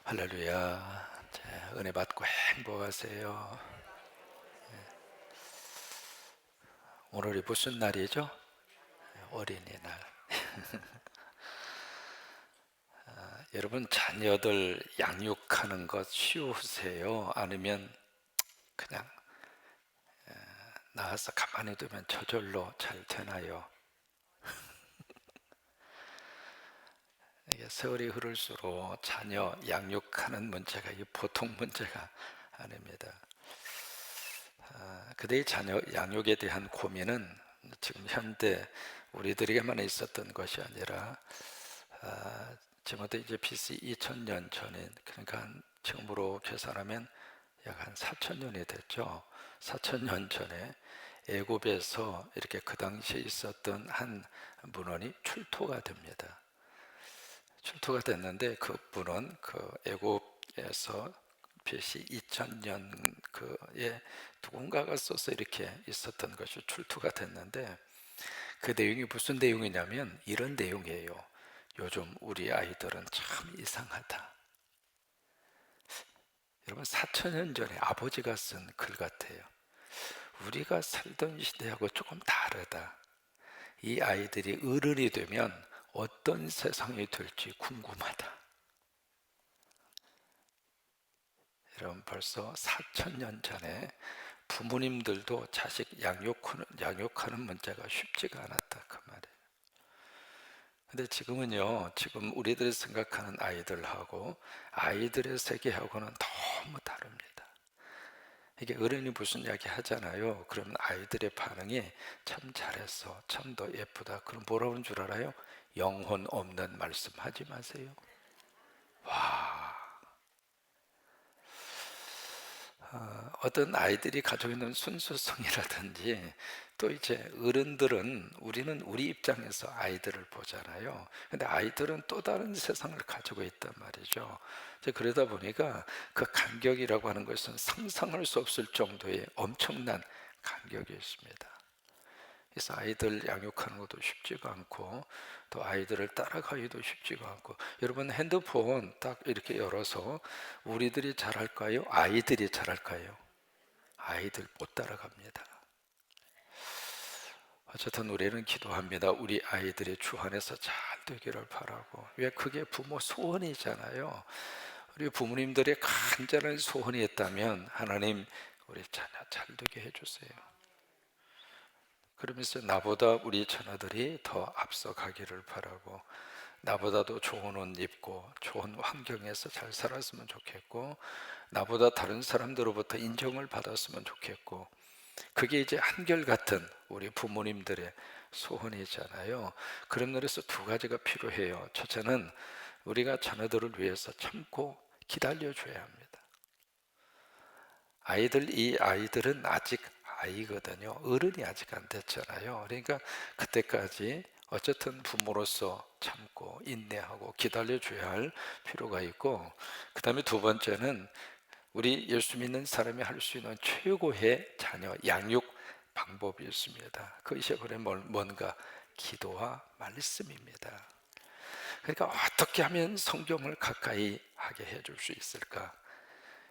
할렐루야. 은혜 받고 행복하세요. 오늘이 무슨 날이죠? 어린이날. 여러분, 자녀들 양육하는 것 쉬우세요? 아니면 그냥 낳아서 가만히 두면 저절로 잘 되나요? 이게 세월이 흐를수록 자녀 양육하는 문제가 이 보통 문제가 아닙니다. 그대의 자녀 양육에 대한 고민은 지금 현대 우리들에게만 있었던 것이 아니라 지금부터 이제 BC 2000년 전인, 그러니까 지금으로 계산하면 약 한 4000년이 됐죠. 4000년 전에 애굽에서 이렇게 그 당시에 있었던 한 문헌이 출토가 됩니다. 출토가 됐는데 그 문헌, 그 애굽에서 BC 2000년 그에 누군가가 써서 이렇게 있었던 것이 출토가 됐는데, 그 내용이 무슨 내용이냐면 이런 내용이에요. 요즘 우리 아이들은 참 이상하다. 여러분, 4000년 전에 아버지가 쓴 글 같아요. 우리가 살던 시대하고 조금 다르다. 이 아이들이 어른이 되면 어떤 세상이 될지 궁금하다. 여러분, 벌써 4000년 전에 부모님들도 자식 양육하는 문제가 쉽지가 않았다, 그 말이에요. 근데 지금은요, 지금 우리들이 생각하는 아이들하고 아이들의 세계하고는 너무 다릅니다. 이게 어른이 무슨 이야기 하잖아요. 그러면 아이들의 반응이 참 잘했어, 참 더 예쁘다. 그럼 뭐라고 하는 줄 알아요? 영혼 없는 말씀 하지 마세요. 와, 어떤 아이들이 가지고 있는 순수성이라든지, 또 이제 어른들은, 우리는 우리 입장에서 아이들을 보잖아요. 근데 아이들은 또 다른 세상을 가지고 있단 말이죠. 이제 그러다 보니까 그 간격이라고 하는 것은 상상할 수 없을 정도의 엄청난 간격이 있습니다. 그래서 아이들 양육하는 것도 쉽지가 않고, 또 아이들을 따라가기도 쉽지가 않고. 여러분, 핸드폰 딱 이렇게 열어서 우리들이 잘할까요? 아이들이 잘할까요? 아이들 못 따라갑니다. 어쨌든 우리는 기도합니다. 우리 아이들이 주 안에서 잘 되기를 바라고. 왜? 그게 부모 소원이잖아요. 우리 부모님들의 간절한 소원이 있다면, 하나님 우리 자녀 잘 되게 해주세요. 그러면서 나보다 우리 자녀들이 더 앞서가기를 바라고, 나보다도 좋은 옷 입고 좋은 환경에서 잘 살았으면 좋겠고, 나보다 다른 사람들로부터 인정을 받았으면 좋겠고. 그게 이제 한결같은 우리 부모님들의 소원이잖아요. 그런 면에서 두 가지가 필요해요. 첫째는 우리가 자녀들을 위해서 참고 기다려줘야 합니다. 이 아이들은 아직 아이거든요. 어른이 아직 안 됐잖아요. 그러니까 그때까지 어쨌든 부모로서 참고 인내하고 기다려줘야 할 필요가 있고, 그 다음에 두 번째는 우리 예수 믿는 사람이 할 수 있는 최고의 자녀 양육 방법이 있습니다. 그것이 바로 뭔가 기도와 말씀입니다. 그러니까 어떻게 하면 성경을 가까이 하게 해줄 수 있을까?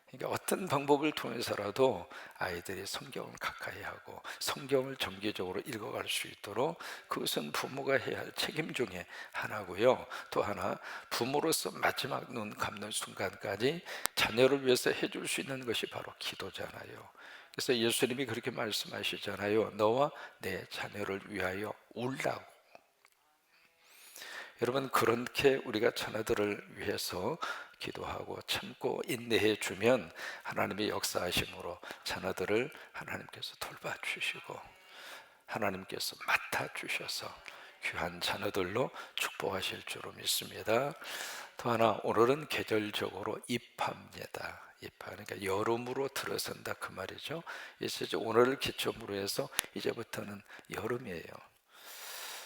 그러니까 어떤 방법을 통해서라도 아이들이 성경을 가까이 하고 성경을 정기적으로 읽어갈 수 있도록, 그것은 부모가 해야 할 책임 중에 하나고요. 또 하나, 부모로서 마지막 눈 감는 순간까지 자녀를 위해서 해줄 수 있는 것이 바로 기도잖아요. 그래서 예수님이 그렇게 말씀하시잖아요. 너와 내 자녀를 위하여 울라고. 여러분, 그렇게 우리가 자녀들을 위해서 기도하고 참고 인내해 주면 하나님의 역사하심으로 자녀들을 하나님께서 돌봐주시고, 하나님께서 맡아주셔서 귀한 자녀들로 축복하실 줄로 믿습니다. 또 하나, 오늘은 계절적으로 입합니다. 그러니까 여름으로 들어선다, 그 말이죠. 이제 오늘을 기점으로 해서 이제부터는 여름이에요.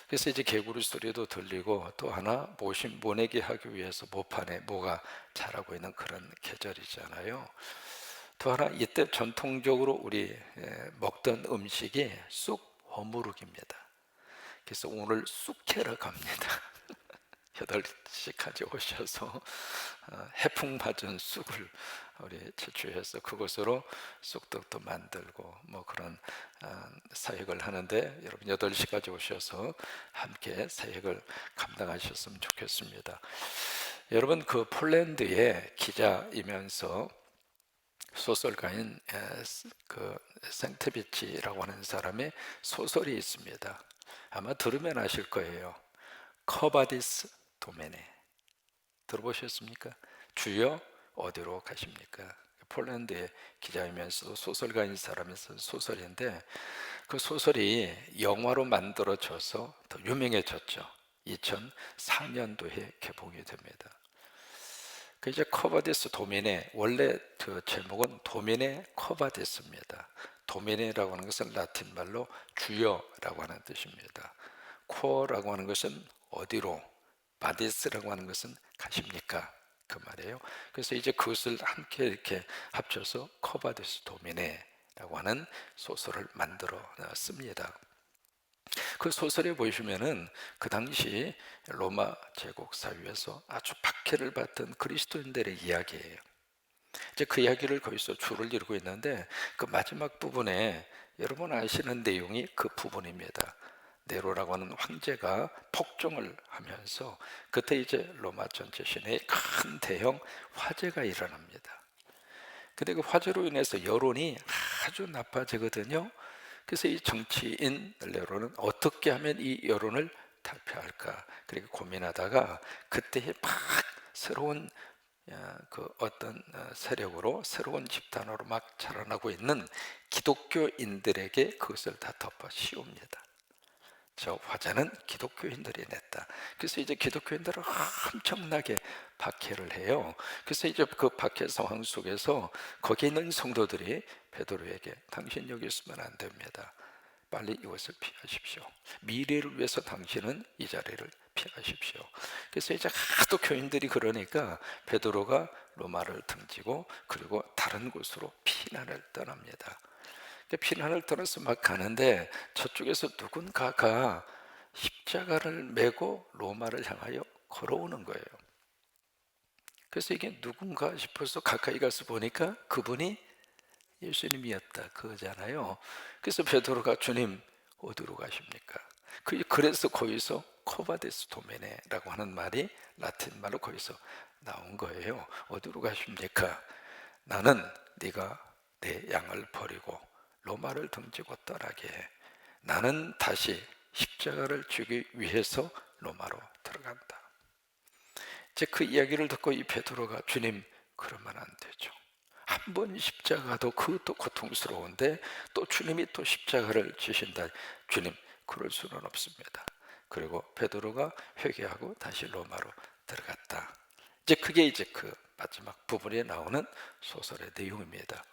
그래서 이제 개구리 소리도 들리고, 또 하나 모내기 하기 위해서 모판에 모가 자라고 있는 그런 계절이잖아요. 또 하나, 이때 전통적으로 우리 먹던 음식이 쑥 어무룩입니다. 그래서 오늘 쑥 캐러 갑니다. 8시까지 오셔서 해풍 맞은 쑥을 우리 채취해서 그것으로 쑥떡도 만들고 뭐 그런 사역을 하는데, 여러분 8시까지 오셔서 함께 사역을 감당하셨으면 좋겠습니다. 여러분, 그 폴란드의 기자이면서 소설가인 그 생트비치라고 하는 사람의 소설이 있습니다. 아마 들으면 아실 거예요. 커바디스 도메네. 들어보셨습니까? 주여 어디로 가십니까? 폴란드의 기자이면서도 소설가인 사람의 소설인데, 그 소설이 영화로 만들어져서 더 유명해졌죠. 2004년도에 개봉이 됩니다. 그 이제 커바디스 도미네, 원래 그 제목은 도미네 커바디스입니다. 도미네라고 하는 것은 라틴 말로 주여라고 하는 뜻입니다. 코어라고 하는 것은 어디로, 바디스라고 하는 것은 가십니까, 그 말이에요. 그래서 이제 그것을 함께 이렇게 합쳐서 커바디스 도미네라고 하는 소설을 만들어 씁니다. 그 소설에 보시면은 그 당시 로마 제국 사회에서 아주 박해를 받던 그리스도인들의 이야기예요. 이제 그 이야기를 거기서 줄을 이루고 있는데, 그 마지막 부분에 여러분 아시는 내용이 그 부분입니다. 네로라고 하는 황제가 폭정을 하면서 그때 이제 로마 전체 시내에 큰 대형 화재가 일어납니다. 근데 그 화재로 인해서 여론이 아주 나빠지거든요. 그래서 이 정치인 네로는 어떻게 하면 이 여론을 탈피할까, 그렇게 고민하다가 그때 막 새로운 그 어떤 세력으로, 새로운 집단으로 막 자라나고 있는 기독교인들에게 그것을 다 덮어 씌웁니다. 저 화자는 기독교인들이 냈다. 그래서 이제 기독교인들을 엄청나게 박해를 해요. 그래서 이제 그 박해 상황 속에서 거기 있는 성도들이 베드로에게 당신 여기 있으면 안 됩니다. 빨리 이것을 피하십시오. 미래를 위해서 당신은 이 자리를 피하십시오. 그래서 이제 하도 교인들이 그러니까 베드로가 로마를 등지고 그리고 다른 곳으로 피난을 떠납니다. 피난을 떠나서 막 가는데 저쪽에서 누군가가 십자가를 메고 로마를 향하여 걸어오는 거예요. 그래서 이게 누군가 싶어서 가까이 가서 보니까 그분이 예수님이었다 그거잖아요. 그래서 베드로가 주님 어디로 가십니까? 그래서 거기서 코바데스 도메네라고 하는 말이 라틴 말로 거기서 나온 거예요. 어디로 가십니까? 나는 네가 내 양을 버리고 로마를 등지고 떠나게 해. 나는 다시 십자가를 지기 위해서 로마로 들어간다. 이제 그 이야기를 듣고 이 베드로가 주님 그러면 안 되죠. 한 번 십자가도 그것도 고통스러운데 또 주님이 또 십자가를 지신다. 주님 그럴 수는 없습니다. 그리고 베드로가 회개하고 다시 로마로 들어갔다. 이제 그게 이제 그 마지막 부분에 나오는 소설의 내용입니다.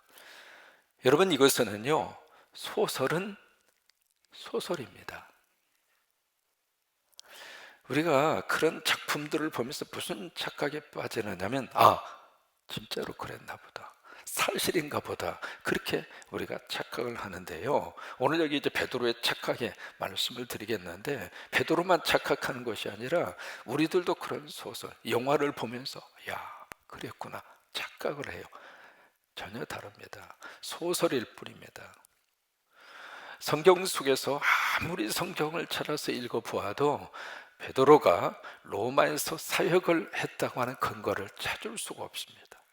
여러분 이것은요, 소설은 소설입니다. 우리가 그런 작품들을 보면서 무슨 착각에 빠지느냐면, 진짜로 그랬나 보다, 사실인가 보다, 그렇게 우리가 착각을 하는데요. 오늘 여기 이제 베드로의 착각에 말씀을 드리겠는데, 베드로만 착각하는 것이 아니라 우리들도 그런 소설, 영화를 보면서 그랬구나 착각을 해요. 전혀 다릅니다. 소설일 뿐입니다. 성경 속에서 아무리 성경을 찾아서 읽어보아도 베드로가 로마에서 사역을 했다고 하는 근거를 찾을 수가 없습니다.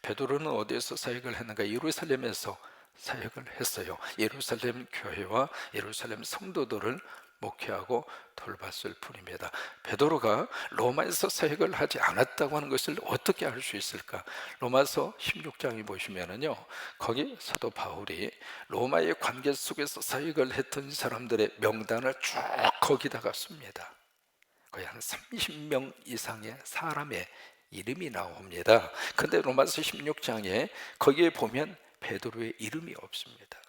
베드로는 어디에서 사역을 했는가? 예루살렘에서 사역을 했어요. 예루살렘 교회와 예루살렘 성도들을 목회하고 돌봤을 뿐입니다. 베드로가 로마에서 사역을 하지 않았다고 하는 것을 어떻게 알 수 있을까? 로마서 16장에 보시면은요, 거기 사도 바울이 로마의 관계 속에서 사역을 했던 사람들의 명단을 쭉 거기다가 씁니다. 거의 한 30명 이상의 사람의 이름이 나옵니다. 근데 로마서 16장에 거기에 보면 베드로의 이름이 없습니다.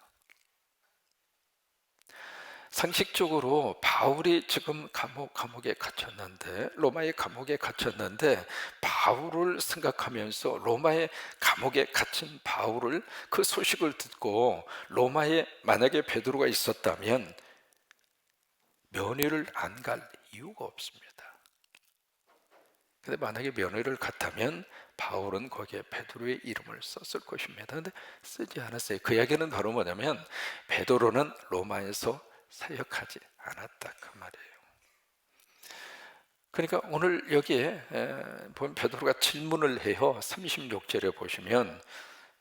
상식적으로 바울이 지금 감옥에 갇혔는데, 로마의 감옥에 갇혔는데, 바울을 생각하면서 로마의 감옥에 갇힌 바울을, 그 소식을 듣고 로마에 만약에 베드로가 있었다면 면회를 안 갈 이유가 없습니다. 근데 만약에 며느리를 같다면 바울은 거기에 베드로의 이름을 썼을 것입니다. 근데 쓰지 않았어요. 그 이야기는 바로 뭐냐면 베드로는 로마에서 사역하지 않았다 그 말이에요. 그러니까 오늘 여기에 보면 베드로가 질문을 해요. 36절에 보시면,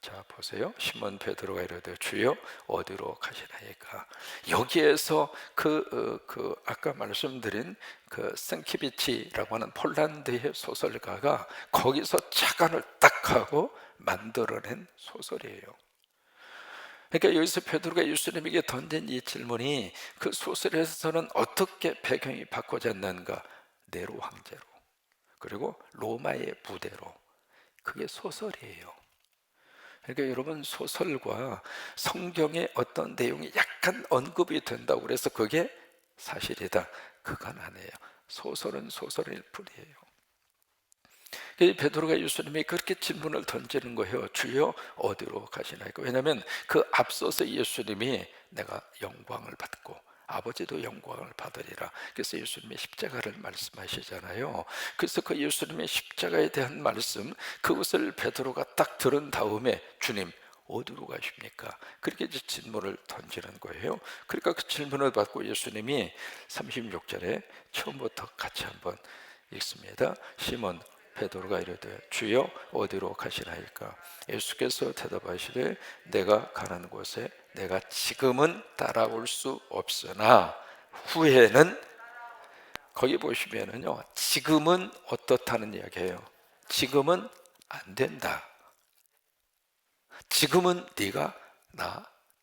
자 보세요. 시몬 베드로가 이르되 주여 어디로 가시나이까. 여기에서 그 아까 말씀드린 그 생키비치라고 하는 폴란드의 소설가가 거기서 착안을 딱 하고 만들어낸 소설이에요. 그러니까 여기서 베드로가 예수님에게 던진 이 질문이 그 소설에서는 어떻게 배경이 바꿔졌는가. 네로 황제로, 그리고 로마의 부대로. 그게 소설이에요. 그러니까 여러분, 소설과 성경의 어떤 내용이 약간 언급이 된다고 그래서 그게 사실이다, 그건 아니에요. 소설은 소설일 뿐이에요. 베드로가 예수님이 그렇게 질문을 던지는 거예요. 주여 어디로 가시나이까. 왜냐하면 그 앞서서 예수님이 내가 영광을 받고 아버지도 영광을 받으리라, 그래서 예수님의 십자가를 말씀하시잖아요. 그래서 그 예수님의 십자가에 대한 말씀, 그것을 베드로가 딱 들은 다음에 주님 어디로 가십니까? 그렇게 이제 질문을 던지는 거예요. 그러니까 그 질문을 받고 예수님이 36절에 처음부터 같이 한번 읽습니다. 시몬 베드로가 이르되 주여 어디로 가시나이까. 예수께서 대답하시되 내가 가는 곳에 내가 지금은 따라올 수 없으나 후에는, 거기 보시면은요, 지금은 어떻다는 이야기예요. 지금은 안 된다. 지금은 네가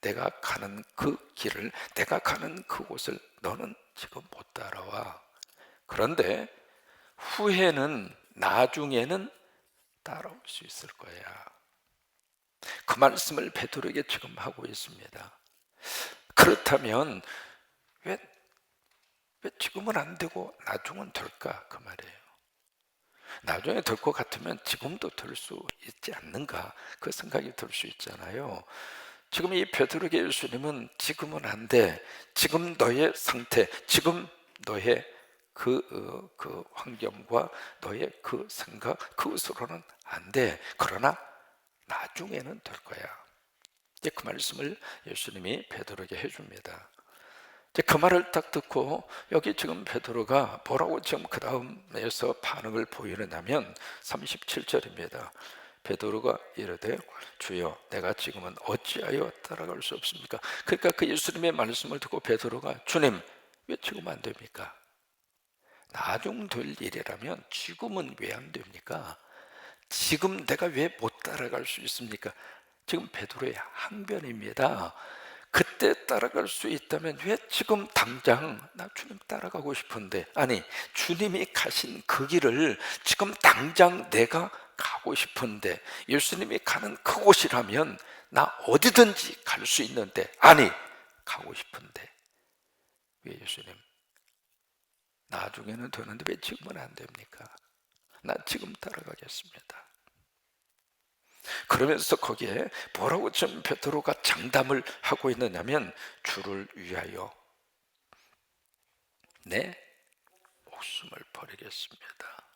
내가 가는 그 길을, 내가 가는 그곳을 너는 지금 못 따라와. 그런데 후에는, 나중에는 따라올 수 있을 거야. 그 말씀을 베드로에게 지금 하고 있습니다. 그렇다면 왜 지금은 안 되고 나중은 될까 그 말이에요. 나중에 될 것 같으면 지금도 될 수 있지 않는가, 그 생각이 들 수 있잖아요. 지금 이 베드로에게 예수님은 지금은 안 돼, 지금 너의 상태, 지금 너의 그 환경과 너의 그 생각, 그것으로는 안 돼. 그러나 나중에는 될 거야. 이제 그 말씀을 예수님이 베드로에게 해줍니다. 이제 그 말을 딱 듣고 여기 지금 베드로가 뭐라고 지금 그 다음에서 반응을 보이느냐면 37절입니다. 베드로가 이르되 주여 내가 지금은 어찌하여 따라갈 수 없습니까? 그러니까 그 예수님의 말씀을 듣고 베드로가 주님 왜 지금 안 됩니까? 나중 될 일이라면 지금은 왜 안 됩니까? 지금 내가 왜 못 따라갈 수 있습니까? 지금 베드로의 항변입니다. 그때 따라갈 수 있다면 왜 지금 당장 나 주님 따라가고 싶은데, 아니 주님이 가신 그 길을 지금 당장 내가 가고 싶은데, 예수님이 가는 그곳이라면 나 어디든지 갈 수 있는데, 아니 가고 싶은데 왜 예수님 나중에는 되는데 왜 지금은 안 됩니까? 나 지금 따라가겠습니다. 그러면서 거기에 뭐라고 지금 베드로가 장담을 하고 있느냐면 주를 위하여 내 목숨을 버리겠습니다.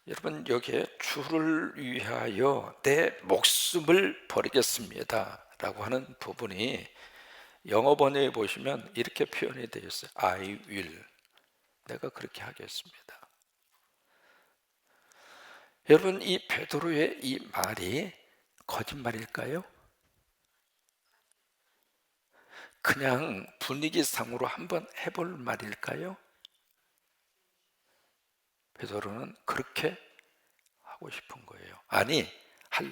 여러분, 여기에 주를 위하여 내 목숨을 버리겠습니다 라고 하는 부분이 영어 번역에 보시면 이렇게 표현이 되어 있어요. I will. 내가 그렇게 하겠습니다. 여러분, 이 베드로의 이 말이 거짓말일까요? 그냥 분위기상으로 한번 해볼 말일까요? 베드로는 그렇게 하고 싶은 거예요. 아니, 할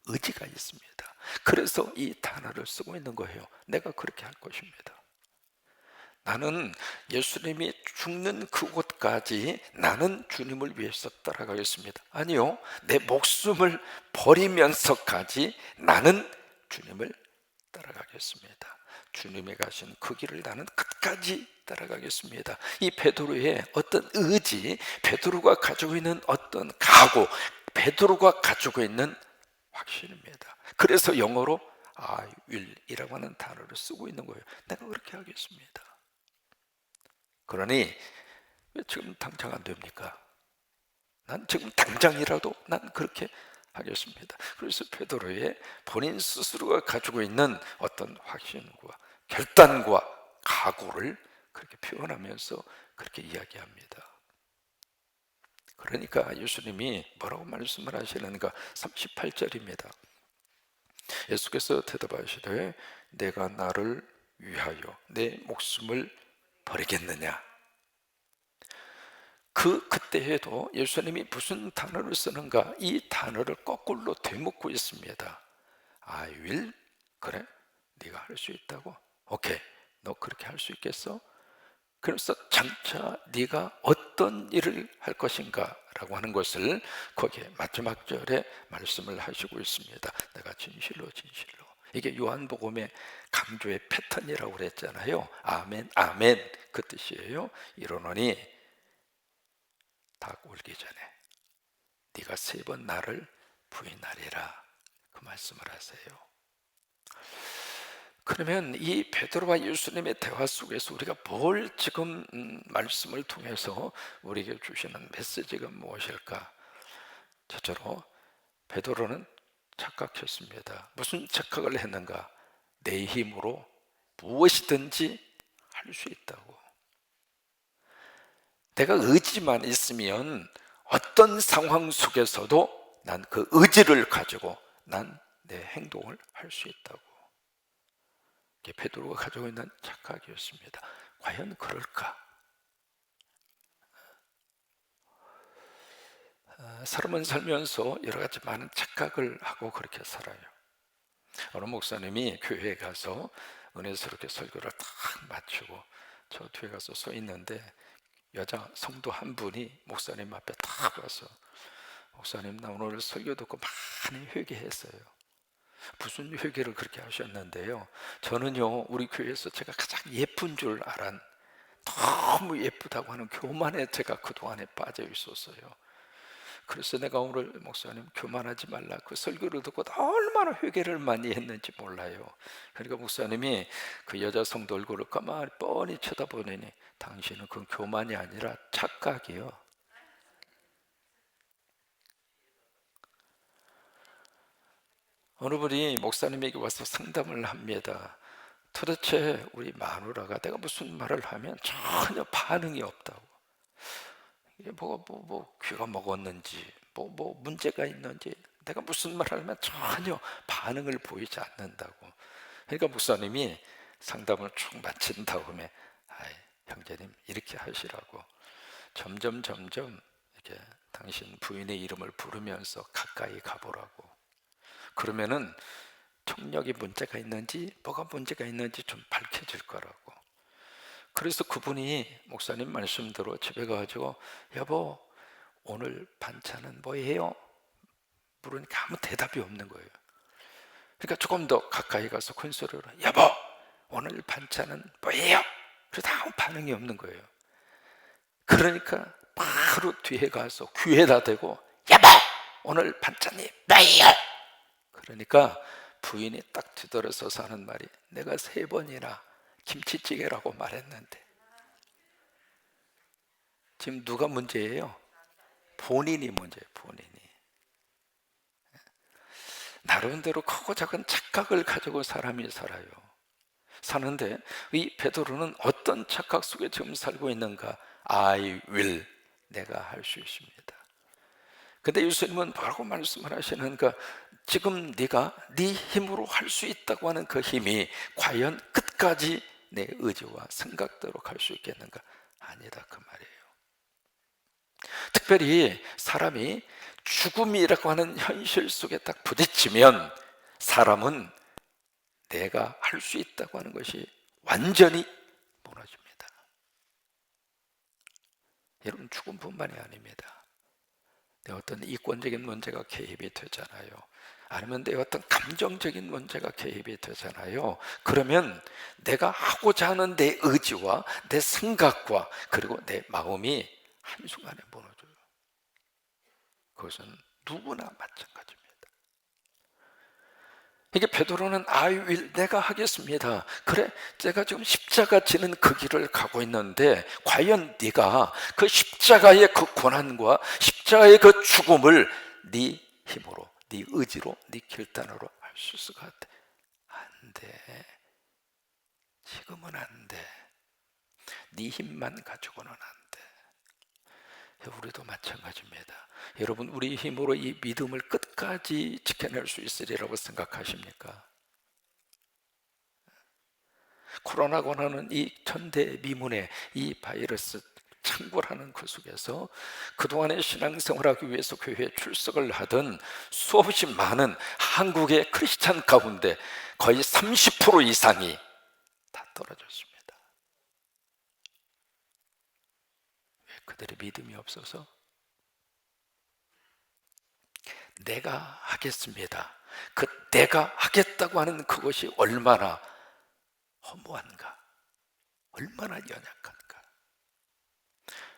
의지가 있습니다. 그래서 이 단어를 쓰고 있는 거예요. 내가 그렇게 할 것입니다. 나는 예수님이 죽는 그곳까지 나는 주님을 위해서 따라가겠습니다. 아니요, 내 목숨을 버리면서까지 나는 주님을 따라가겠습니다. 주님이 가신 그 길을 나는 끝까지 따라가겠습니다. 이 베드로의 어떤 의지, 베드로가 가지고 있는 어떤 각오, 베드로가 가지고 있는 확신입니다. 그래서 영어로 I will 이라고 하는 단어를 쓰고 있는 거예요. 내가 그렇게 하겠습니다. 그러니 왜 지금 당장 안 됩니까? 난 지금 당장이라도 난 그렇게 하겠습니다. 그래서 베드로의 본인 스스로가 가지고 있는 어떤 확신과 결단과 각오를 그렇게 표현하면서 그렇게 이야기합니다. 그러니까 예수님이 뭐라고 말씀을 하시는가? 38절입니다. 예수께서 대답하시되 내가 나를 위하여 내 목숨을 버리겠느냐? 그때에도 예수님이 무슨 단어를 쓰는가? 이 단어를 거꾸로 되묻고 있습니다. I will? 그래? 네가 할 수 있다고? 오케이, 너 그렇게 할 수 있겠어? 그래서 장차 네가 어떤 일을 할 것인가 라고 하는 것을 거기에 마지막 절에 말씀을 하시고 있습니다. 내가 진실로 진실로, 이게 요한복음의 강조의 패턴이라고 그랬잖아요. 아멘 아멘, 그 뜻이에요. 이러노니 닭 울기 전에 네가 3번 나를 부인하리라, 그 말씀을 하세요. 그러면 이 베드로와 예수님의 대화 속에서 우리가 뭘 지금 말씀을 통해서 우리에게 주시는 메시지가 무엇일까? 첫째로 베드로는 착각했습니다. 무슨 착각을 했는가? 내 힘으로 무엇이든지 할 수 있다고. 내가 의지만 있으면 어떤 상황 속에서도 난 그 의지를 가지고 난 내 행동을 할 수 있다고. 이게 베드로가 가지고 있는 착각이었습니다. 과연 그럴까? 사람은 살면서 여러 가지 많은 착각을 하고 그렇게 살아요. 어느 목사님이 교회에 가서 은혜스럽게 설교를 딱 마치고 저 뒤에 가서 서 있는데 여자 성도 한 분이 목사님 앞에 딱 와서 목사님, 나 오늘 설교 듣고 많이 회개했어요. 무슨 회개를 그렇게 하셨는데요, 저는요 우리 교회에서 제가 가장 예쁜 줄 알았, 너무 예쁘다고 하는 교만에 제가 그동안에 빠져 있었어요. 그래서 내가 오늘 목사님 교만하지 말라 그 설교를 듣고 얼마나 회개를 많이 했는지 몰라요. 그러니까 목사님이 그 여자 성도 얼굴을 가만히 뻔히 쳐다보더니 당신은 그 교만이 아니라 착각이요. 어느 분이 목사님에게 와서 상담을 합니다. 도대체 우리 마누라가 내가 무슨 말을 하면 전혀 반응이 없다고. 이게 귀가 먹었는지 뭐 문제가 있는지, 내가 무슨 말을 하면 전혀 반응을 보이지 않는다고. 그러니까 목사님이 상담을 쭉 마친 다음에 아이, 형제님 이렇게 하시라고, 점점 이렇게 당신 부인의 이름을 부르면서 가까이 가보라고. 그러면은 청력이 문제가 있는지 뭐가 문제가 있는지 좀 밝혀질 거라고. 그래서 그분이 목사님 말씀대로 집에 가가지고 여보 오늘 반찬은 뭐예요? 물으니까 아무 대답이 없는 거예요. 그러니까 조금 더 가까이 가서 큰 소리로 여보 오늘 반찬은 뭐예요? 그래도 아무 반응이 없는 거예요. 그러니까 바로 뒤에 가서 귀에다 대고 여보 오늘 반찬이 뭐예요? 그러니까 부인이 딱 뒤돌아서서 하는 말이 내가 3번이나 김치찌개라고 말했는데. 지금 누가 문제예요? 본인이 문제예요. 본인이. 나름대로 크고 작은 착각을 가지고 사람이 살아요. 사는데 이 베드로는 어떤 착각 속에 지금 살고 있는가? I will, 내가 할 수 있습니다. 근데 예수님은 뭐라고 말씀을 하시는가? 지금 네가 네 힘으로 할 수 있다고 하는 그 힘이 과연 끝까지 내 의지와 생각대로 갈 수 있겠는가? 아니다 그 말이에요. 특별히 사람이 죽음이라고 하는 현실 속에 딱 부딪히면 사람은 내가 할 수 있다고 하는 것이 완전히 무너집니다. 여러분 죽음뿐만이 아닙니다. 내 어떤 이권적인 문제가 개입이 되잖아요. 아니면 내 어떤 감정적인 문제가 개입이 되잖아요. 그러면 내가 하고자 하는 내 의지와 내 생각과 그리고 내 마음이 한순간에 무너져요. 그것은 누구나 마찬가지입니다. 이게 베드로는 I will, 내가 하겠습니다. 그래, 제가 지금 십자가 지는 그 길을 가고 있는데 과연 네가 그 십자가의 그 고난과 십자가의 그 죽음을 네 힘으로, 네 의지로, 네 결단으로 할 수 있을 것 같아? 안 돼. 지금은 안 돼. 네 힘만 가지고는 안 돼. 우리도 마찬가지입니다. 여러분, 우리 힘으로 이 믿음을 끝까지 지켜낼 수 있으리라고 생각하십니까? 코로나고 나는 이 전대미문의 이 바이러스 창궐하는 그 속에서 그동안에 신앙생활하기 위해서 교회에 출석을 하던 수없이 많은 한국의 크리스찬 가운데 거의 30% 이상이 다 떨어졌습니다. 왜? 그들의 믿음이 없어서. 내가 하겠습니다. 그 내가 하겠다고 하는 그것이 얼마나 허무한가, 얼마나 연약한가.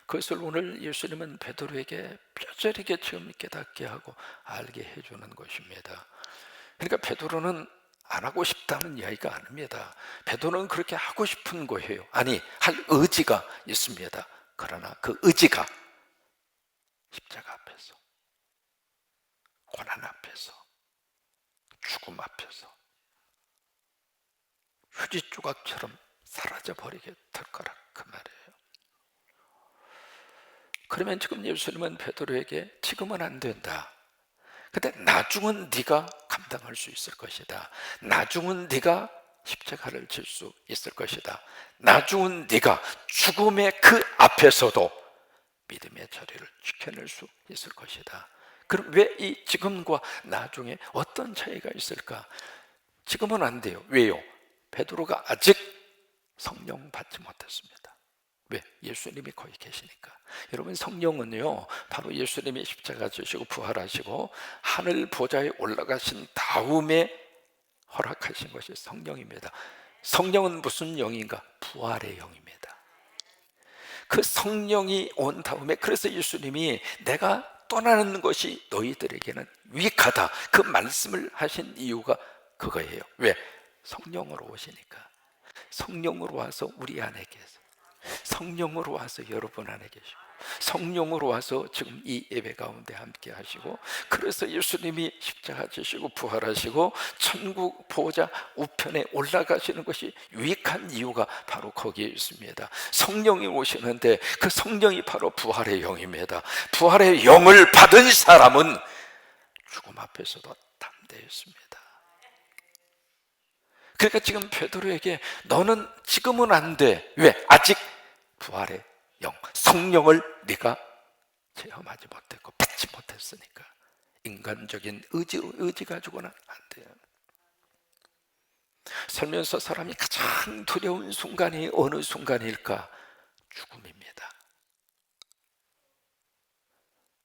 그것을 오늘 예수님은 베드로에게 뼈저리게 지금 깨닫게 하고 알게 해주는 것입니다. 그러니까 베드로는 안 하고 싶다는 이야기가 아닙니다. 베드로는 그렇게 하고 싶은 거예요. 아니, 할 의지가 있습니다. 그러나 그 의지가 십자가 앞에서, 고난 앞에서, 죽음 앞에서 휴지 조각처럼 사라져버리게 될 거라, 그 말이에요. 그러면 지금 예수님은 베드로에게 지금은 안 된다. 근데 나중은 네가 감당할 수 있을 것이다. 나중은 네가 십자가를 질 수 있을 것이다. 나중은 네가 죽음의 그 앞에서도 믿음의 자리를 지켜낼 수 있을 것이다. 그럼 왜 이 지금과 나중에 어떤 차이가 있을까? 지금은 안 돼요. 왜요? 베드로가 아직 성령 받지 못했습니다. 왜? 예수님이 거기 계시니까. 여러분, 성령은요, 바로 예수님이 십자가 지시고 부활하시고 하늘 보좌에 올라가신 다음에 허락하신 것이 성령입니다. 성령은 무슨 영인가? 부활의 영입니다. 그 성령이 온 다음에, 그래서 예수님이 내가 떠나는 것이 너희들에게는 유익하다, 그 말씀을 하신 이유가 그거예요. 왜? 성령으로 오시니까. 성령으로 와서 우리 안에 계세요. 성령으로 와서 여러분 안에 계시고, 성령으로 와서 지금 이 예배 가운데 함께 하시고, 그래서 예수님이 십자가 지시고 부활하시고 천국 보좌 우편에 올라가시는 것이 유익한 이유가 바로 거기에 있습니다. 성령이 오시는데 그 성령이 바로 부활의 영입니다. 부활의 영을 받은 사람은 죽음 앞에서도 담대했습니다. 그러니까 지금 베드로에게 너는 지금은 안 돼. 왜? 아직 부활의 영, 성령을 네가 체험하지 못했고 받지 못했으니까. 인간적인 의지 가지고는 안 돼요. 살면서 사람이 가장 두려운 순간이 어느 순간일까? 죽음입니다.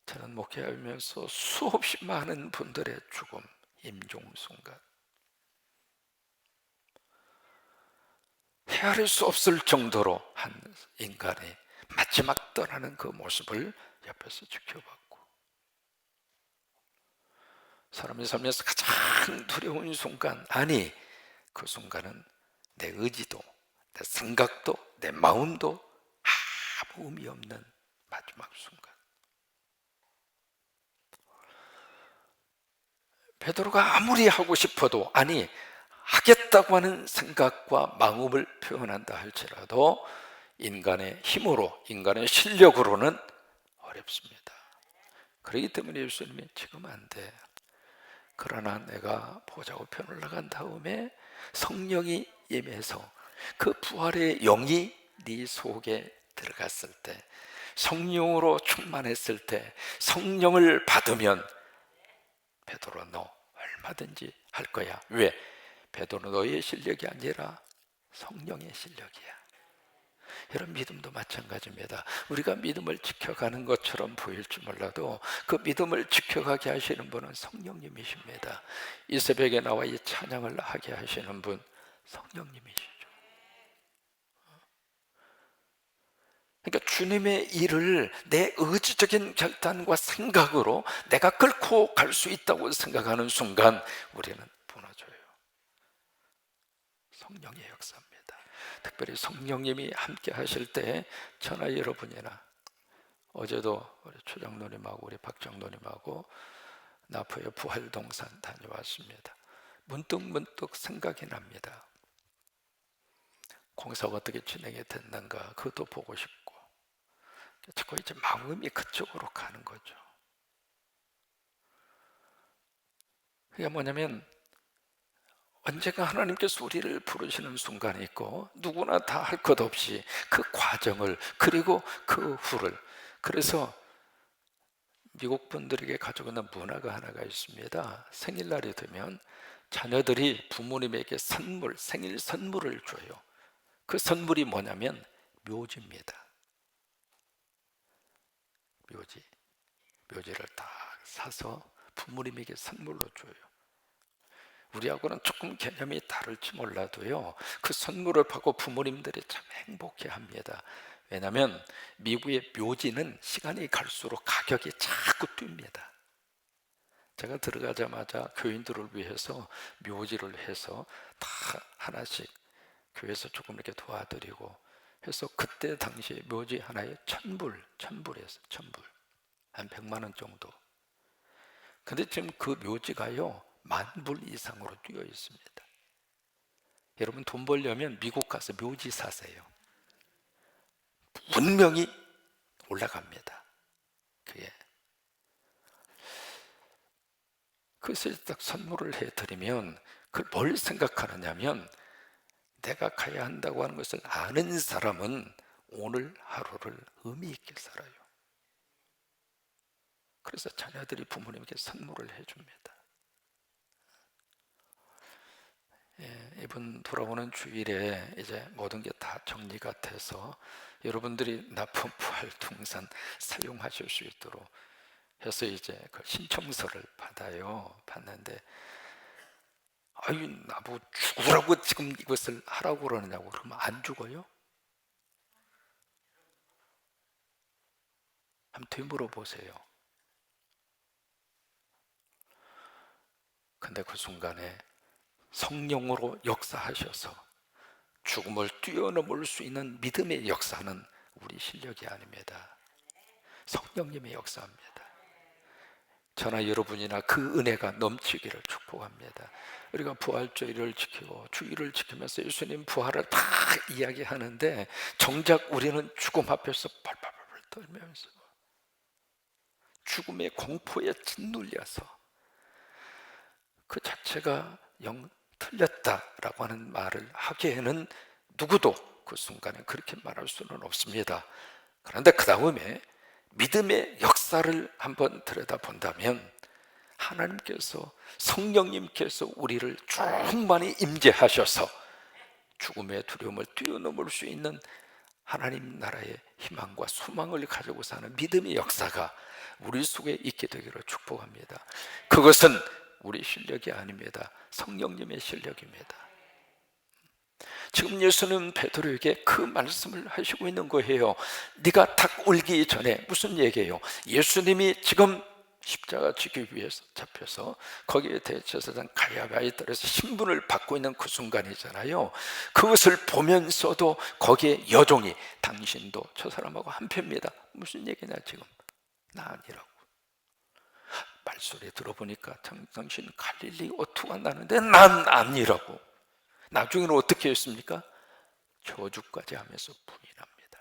저는 목회하면서 수없이 많은 분들의 죽음, 임종 순간, 헤아릴 수 없을 정도로 한 인간의 마지막 떠나는 그 모습을 옆에서 지켜봤고, 사람이 살면서 가장 두려운 순간, 아니 그 순간은 내 의지도, 내 생각도, 내 마음도 아무 의미 없는 마지막 순간. 베드로가 아무리 하고 싶어도, 아니 하겠다고 하는 생각과 마음을 표현한다 할지라도 인간의 힘으로, 인간의 실력으로는 어렵습니다. 그렇기 때문에 예수님이 지금 안 돼. 그러나 내가 보좌 우편 올라간 다음에 성령이 임해서 그 부활의 영이 네 속에 들어갔을 때, 성령으로 충만했을 때, 성령을 받으면 베드로 너 얼마든지 할 거야. 왜? 베드로 너의 실력이 아니라 성령의 실력이야. 여러분, 믿음도 마찬가지입니다. 우리가 믿음을 지켜가는 것처럼 보일지 몰라도 그 믿음을 지켜가게 하시는 분은 성령님이십니다. 이 새벽에 나와 이 찬양을 하게 하시는 분 성령님이시죠. 그러니까 주님의 일을 내 의지적인 결단과 생각으로 내가 끌고 갈 수 있다고 생각하는 순간 우리는 무너져요. 성령의 역사입니다. 특별히 성령님이 함께 하실 때 저나 여러분이나, 어제도 우리 최장로님하고 우리 박장로님하고 나포의 부활동산 다녀왔습니다. 문득 생각이 납니다. 공사가 어떻게 진행이 됐는가 그것도 보고 싶고, 자꾸 이제 마음이 그쪽으로 가는 거죠. 그게 뭐냐면, 언젠가 하나님께서 우리를 부르시는 순간이 있고, 누구나 다 할 것 없이 그 과정을, 그리고 그 후를. 그래서 미국 분들에게 가지고 있는 문화가 하나가 있습니다. 생일날이 되면 자녀들이 부모님에게 선물, 생일 선물을 줘요. 그 선물이 뭐냐면 묘지입니다. 묘지를 다 사서 부모님에게 선물로 줘요. 우리하고는 조금 개념이 다를지 몰라도요, 그 선물을 받고 부모님들이 참 행복해합니다. 왜냐하면 미국의 묘지는 시간이 갈수록 가격이 자꾸 뜁니다. 제가 들어가자마자 교인들을 위해서 묘지를 해서 다 하나씩 교회에서 조금 이렇게 도와드리고 해서, 그때 당시에 묘지 하나에 천불이었어요. 천불, 한 100만 원 정도. 근데 지금 그 묘지가요 10,000불 이상으로 뛰어 있습니다. 여러분, 돈 벌려면 미국 가서 묘지 사세요. 분명히 올라갑니다. 그게. 그래서 딱 선물을 해드리면 그걸 뭘 생각하느냐면, 내가 가야 한다고 하는 것을 아는 사람은 오늘 하루를 의미 있게 살아요. 그래서 자녀들이 부모님께 선물을 해줍니다. 이번 돌아오는 주일에 이제 모든 게 다 정리가 돼서 여러분들이 나쁜 부활동산 사용하실 수 있도록 해서 이제 그 신청서를 받는데, 아유, 나보고 죽으라고 지금 이것을 하라고 그러느냐고. 그러면 안 죽어요? 한번 되물어보세요. 근데 그 순간에 성령으로 역사하셔서 죽음을 뛰어넘을 수 있는 믿음의 역사는 우리 실력이 아닙니다. 성령님의 역사입니다. 저나 여러분이나 그 은혜가 넘치기를 축복합니다. 우리가 부활주일을 지키고 주일을 지키면서 예수님 부활을 다 이야기하는데, 정작 우리는 죽음 앞에서 발발발 떨면서 죽음의 공포에 짓눌려서 그 자체가 영 틀렸다라고 하는 말을 하기에는 누구도 그 순간에 그렇게 말할 수는 없습니다. 그런데 그 다음에 믿음의 역사를 한번 들여다본다면, 하나님께서, 성령님께서 우리를 충만히 임재하셔서 죽음의 두려움을 뛰어넘을 수 있는 하나님 나라의 희망과 소망을 가지고 사는 믿음의 역사가 우리 속에 있게 되기를 축복합니다. 그것은 우리 실력이 아닙니다. 성령님의 실력입니다. 지금 예수는 베드로에게 그 말씀을 하시고 있는 거예요. 네가 닭 울기 전에. 무슨 얘기예요? 예수님이 지금 십자가 지기 위해서 잡혀서 거기에 대제사장 가야바에 따라서 신분을 받고 있는 그 순간이잖아요. 그것을 보면서도 거기에 여종이, 당신도 저 사람하고 한패입니다. 무슨 얘기냐 지금? 나 아니라고. 말소리 들어보니까 당신 갈릴리 어투가 나는데 난 아니라고. 나중에는 어떻게 했습니까? 저주까지 하면서 부인합니다.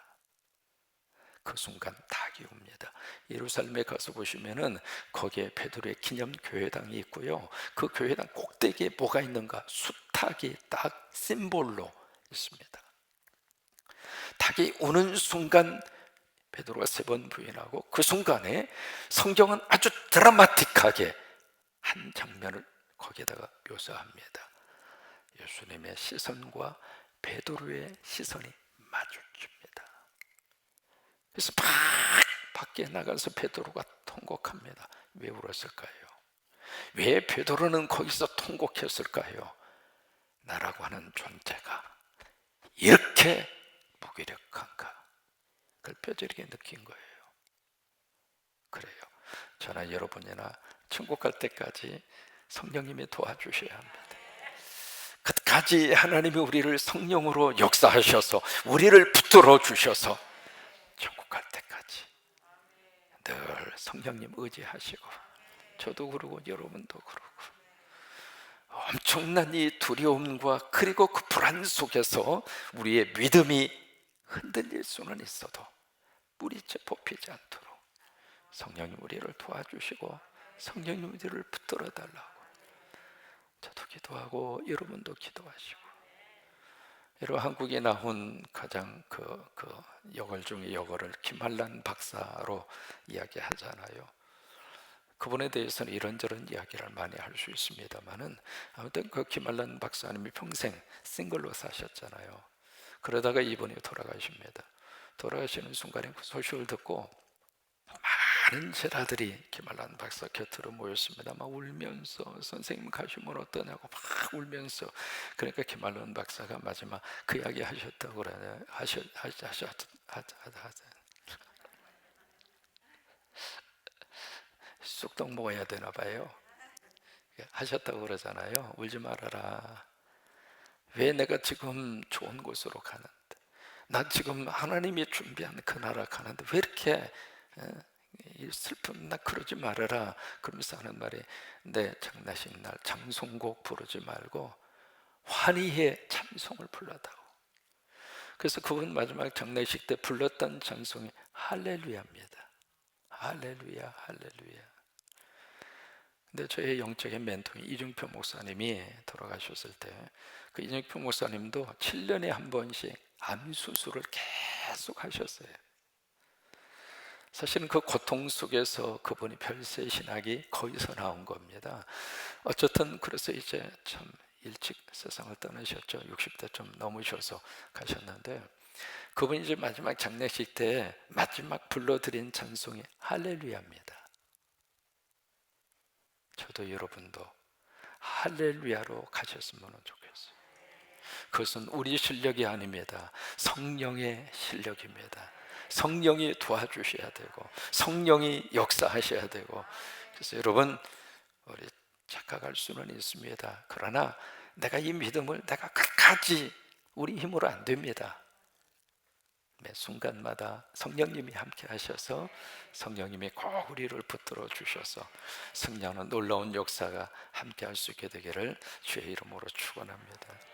그 순간 닭이 옵니다. 예루살렘에 가서 보시면은 거기에 베드로의 기념 교회당이 있고요. 그 교회당 꼭대기에 뭐가 있는가? 수탉이 딱 심볼로 있습니다. 닭이 오는 순간 베드로가 3번 부인하고, 그 순간에 성경은 아주 드라마틱하게 한 장면을 거기에다가 묘사합니다. 예수님의 시선과 베드로의 시선이 마주칩니다. 그래서 밖에 나가서 베드로가 통곡합니다. 왜 울었을까요? 왜 베드로는 거기서 통곡했을까요? 나라고 하는 존재가 이렇게 무기력한가, 그걸 뼈저리게 느낀 거예요. 그래요. 저나 여러분이나 천국 갈 때까지 성령님이 도와주셔야 합니다. 끝까지 하나님이 우리를 성령으로 역사하셔서 우리를 붙들어 주셔서 천국 갈 때까지 늘 성령님 의지하시고, 저도 그러고 여러분도 그러고, 엄청난 이 두려움과 그리고 그 불안 속에서 우리의 믿음이 흔들릴 수는 있어도 뿌리째 뽑히지 않도록 성령님 우리를 도와주시고 성령님 우리를 붙들어 달라고 저도 기도하고 여러분도 기도하시고. 여러분, 한국에 나온 가장 그 여걸 중에 여걸을 김한란 박사로 이야기하잖아요. 그분에 대해서는 이런저런 이야기를 많이 할 수 있습니다만은, 아무튼 그 김한란 박사님이 평생 싱글로 사셨잖아요. 그러다가 이분이 돌아가십니다. 돌아가시는 순간에 그 소식을 듣고 많은 제자들이 김한란 박사 곁으로 모였습니다. 막 울면서 선생님 가시면 어떠냐고 막 울면서. 그러니까 김한란 박사가 마지막 그 이야기 하셨다고 그러냐, 쑥떡 먹어야 되나 봐요. 하셨다고 그러잖아요. 울지 말아라. 왜 내가 지금 좋은 곳으로 가는데, 나 지금 하나님이 준비한 그 나라 가는데 왜 이렇게 슬픔, 나 그러지 말아라. 그러면서 하는 말이, 내 장례식 날 장송곡 부르지 말고 환희의 찬송을 불러다오. 그래서 그분 마지막 장례식 때 불렀던 찬송이 할렐루야입니다. 할렐루야, 할렐루야. 근데 저의 영적인 멘토인 이중표 목사님이 돌아가셨을 때, 그 이중표 목사님도 7년에 한 번씩 암 수술을 계속 하셨어요. 사실은 그 고통 속에서 그분이 별세 신학이 거기서 나온 겁니다. 어쨌든 그래서 이제 참 일찍 세상을 떠나셨죠. 60대 좀 넘으셔서 가셨는데, 그분이 이제 마지막 장례식 때 마지막 불러드린 찬송이 할렐루야입니다. 저도 여러분도 할렐루야로 가셨으면 좋겠어요. 그것은 우리 실력이 아닙니다. 성령의 실력입니다. 성령이 도와주셔야 되고 성령이 역사하셔야 되고. 그래서 여러분, 우리 착각할 수는 있습니다. 그러나 내가 이 믿음을 내가 끝까지 우리 힘으로 안 됩니다. 매 순간마다 성령님이 함께 하셔서 성령님이 꼭 우리를 붙들어 주셔서 승리하는 놀라운 역사가 함께 할 수 있게 되기를 주의 이름으로 축원합니다.